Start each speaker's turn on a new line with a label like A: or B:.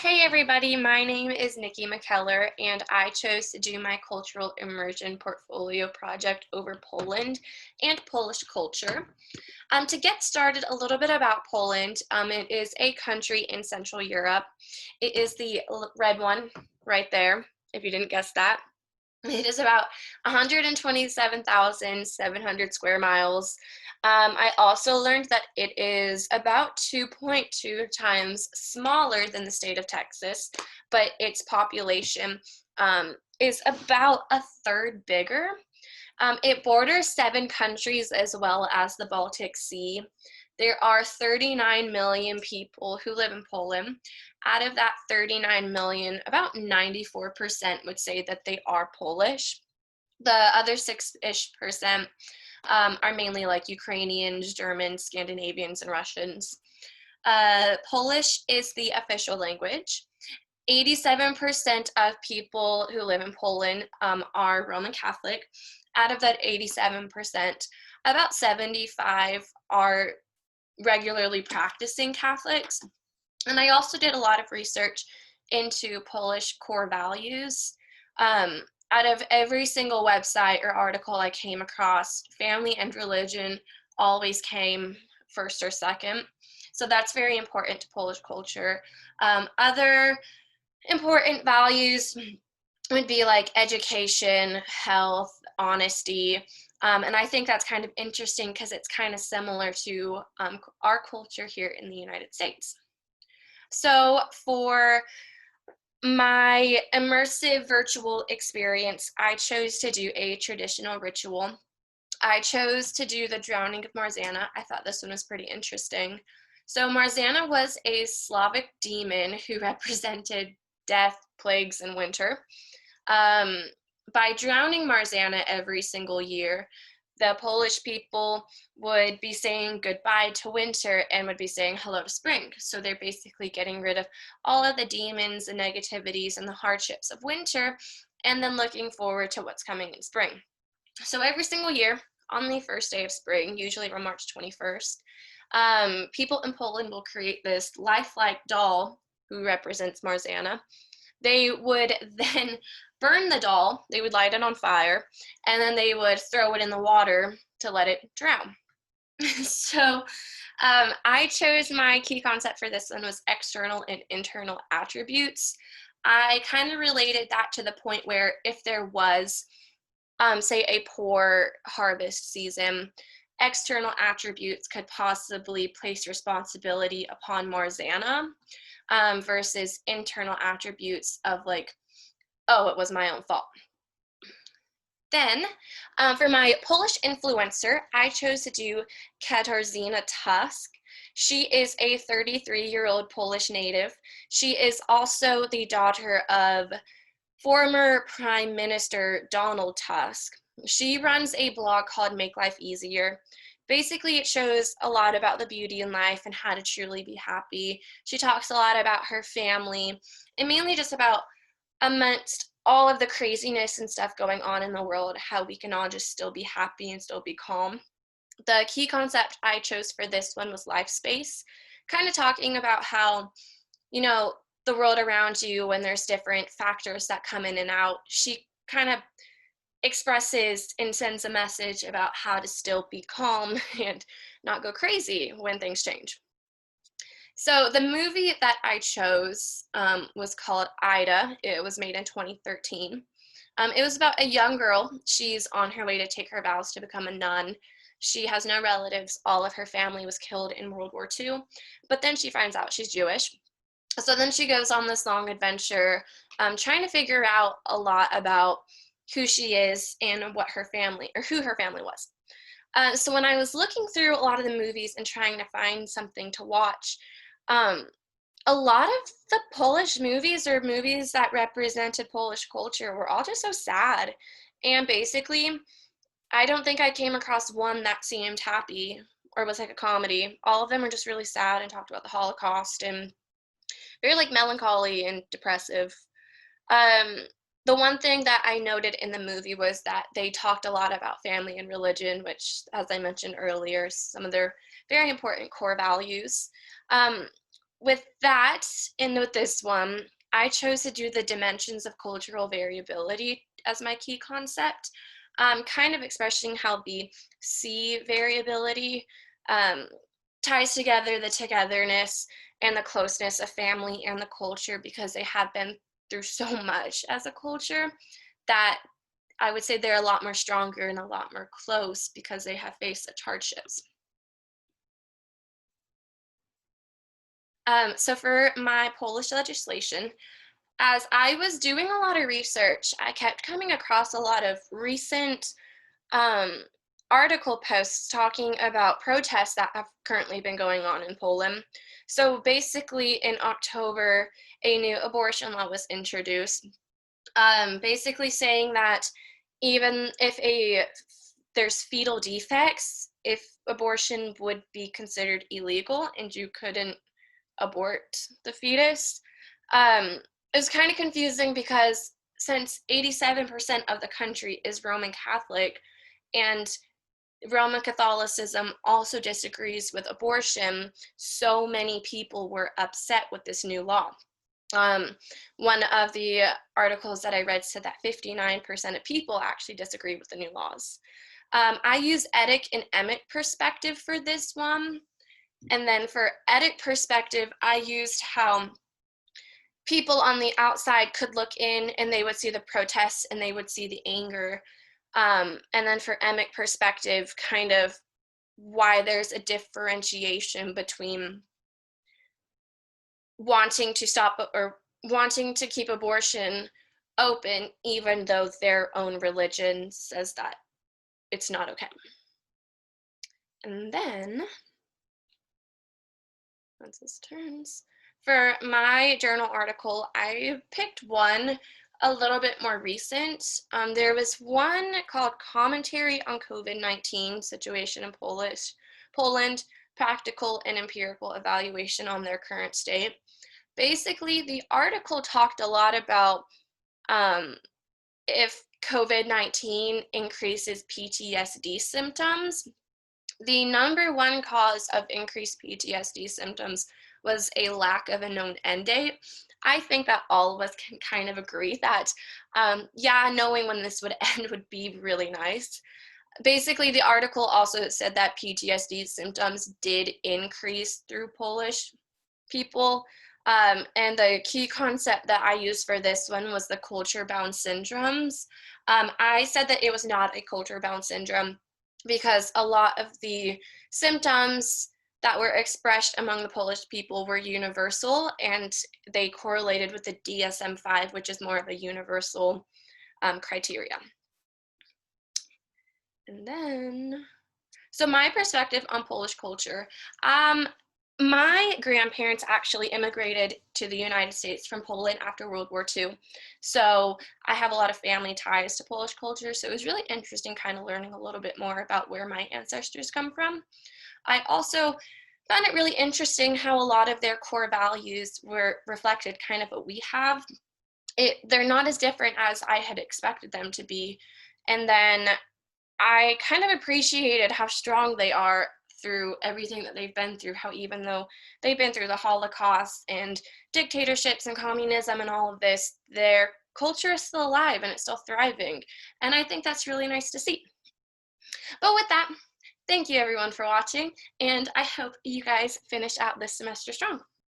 A: Hey everybody, my name is Nikki McKellar and I chose to do my cultural immersion portfolio project over Poland and Polish culture. To get started, a little bit about Poland. It is a country in Central Europe. It is the red one right there, if you didn't guess that. It is about 127,700 square miles. I also learned that it is about 2.2 times smaller than the state of Texas, but its population is about a third bigger. It borders 7 countries as well as the Baltic Sea. There are 39 million people who live in Poland. Out of that 39 million, about 94% would say that they are Polish. The other 6-ish percent are mainly like Ukrainians, Germans, Scandinavians, and Russians. Polish is the official language. 87% of people who live in Poland are Roman Catholic. Out of that 87%, about 75 are regularly practicing Catholics. And I also did a lot of research into Polish core values. Out of every single website or article I came across, family and religion always came first or second. So that's very important to Polish culture. Other important values would be like education, health, honesty. And I think that's kind of interesting because it's kind of similar to our culture here in the United States. So for my immersive virtual experience, I chose to do a traditional ritual. I chose to do the drowning of Marzana. I thought this one was pretty interesting. So Marzana was a Slavic demon who represented death, plagues, and winter. By drowning Marzana every single year, the Polish people would be saying goodbye to winter and would be saying hello to spring. So they're basically getting rid of all of the demons and negativities and the hardships of winter and then looking forward to what's coming in spring. So every single year on the first day of spring, usually on March 21st, people in Poland will create this lifelike doll who represents Marzana. They would then burn the doll, they would light it on fire, and then they would throw it in the water to let it drown. So I chose my key concept for this one was external and internal attributes. I kind of related that to the point where if there was, say, a poor harvest season, external attributes could possibly place responsibility upon Marzana versus internal attributes of like, oh, it was my own fault. Then, for my Polish influencer, I chose to do Katarzyna Tusk. She is a 33-year-old Polish native. She is also the daughter of former Prime Minister Donald Tusk. She runs a blog called Make Life Easier. Basically, it shows a lot about the beauty in life and how to truly be happy. She talks a lot about her family and mainly just about amongst all of the craziness and stuff going on in the world, how we can all just still be happy and still be calm. The key concept I chose for this one was life space, kind of talking about how, the world around you when there's different factors that come in and out. She kind of expresses and sends a message about how to still be calm and not go crazy when things change. So the movie that I chose was called Ida. It was made in 2013. It was about a young girl. She's on her way to take her vows to become a nun. She has no relatives. All of her family was killed in World War II. But then she finds out she's Jewish. So then she goes on this long adventure trying to figure out a lot about who she is and what her family, or who her family was. So when I was looking through a lot of the movies and trying to find something to watch, a lot of the Polish movies or movies that represented Polish culture were all just so sad. And basically, I don't think I came across one that seemed happy or was like a comedy. All of them were just really sad and talked about the Holocaust and very like melancholy and depressive. Um, the one thing that I noted in the movie was that they talked a lot about family and religion, which, as I mentioned earlier, some of their very important core values. with that, and with this one, I chose to do the dimensions of cultural variability as my key concept, kind of expressing how the C variability um, ties together the togetherness and the closeness of family and the culture because they have been through so much as a culture that I would say they're a lot more stronger and a lot more close because they have faced such hardships. So for my Polish legislation, as I was doing a lot of research, I kept coming across a lot of recent um, article posts talking about protests that have currently been going on in Poland. So basically, in October, a new abortion law was introduced, basically saying that even if there's fetal defects, if abortion would be considered illegal and you couldn't abort the fetus. It's kind of confusing because since 87% of the country is Roman Catholic and Roman Catholicism also disagrees with abortion, so many people were upset with this new law. Um, One of the articles that I read said that 59% of people actually disagree with the new laws. I use etic and emic perspective for this one. And then for edit perspective, I used how people on the outside could look in and they would see the protests and they would see the anger. And then for emic perspective, kind of why there's a differentiation between wanting to stop or wanting to keep abortion open, even though their own religion says that it's not okay. And then once this turns. For my journal article, I picked one a little bit more recent. There was one called Commentary on COVID-19 Situation in Poland, Practical and Empirical Evaluation on Their Current State. Basically, the article talked a lot about if COVID-19 increases PTSD symptoms. The number one cause of increased PTSD symptoms was a lack of a known end date. I think that all of us can kind of agree that, yeah, knowing when this would end would be really nice. Basically, the article also said that PTSD symptoms did increase through Polish people. And the key concept that I used for this one was the culture-bound syndromes. I said that it was not a culture-bound syndrome because a lot of the symptoms that were expressed among the Polish people were universal and they correlated with the DSM-5, which is more of a universal criteria. And then, so my perspective on Polish culture. My grandparents actually immigrated to the United States from Poland after World War II. So I have a lot of family ties to Polish culture. So it was really interesting kind of learning a little bit more about where my ancestors come from. I also found it really interesting how a lot of their core values were reflected kind of what we have. They're not as different as I had expected them to be. And then I kind of appreciated how strong they are through everything that they've been through, how even though they've been through the Holocaust and dictatorships and communism and all of this, their culture is still alive and it's still thriving. And I think that's really nice to see. But with that, thank you everyone for watching, and I hope you guys finish out this semester strong.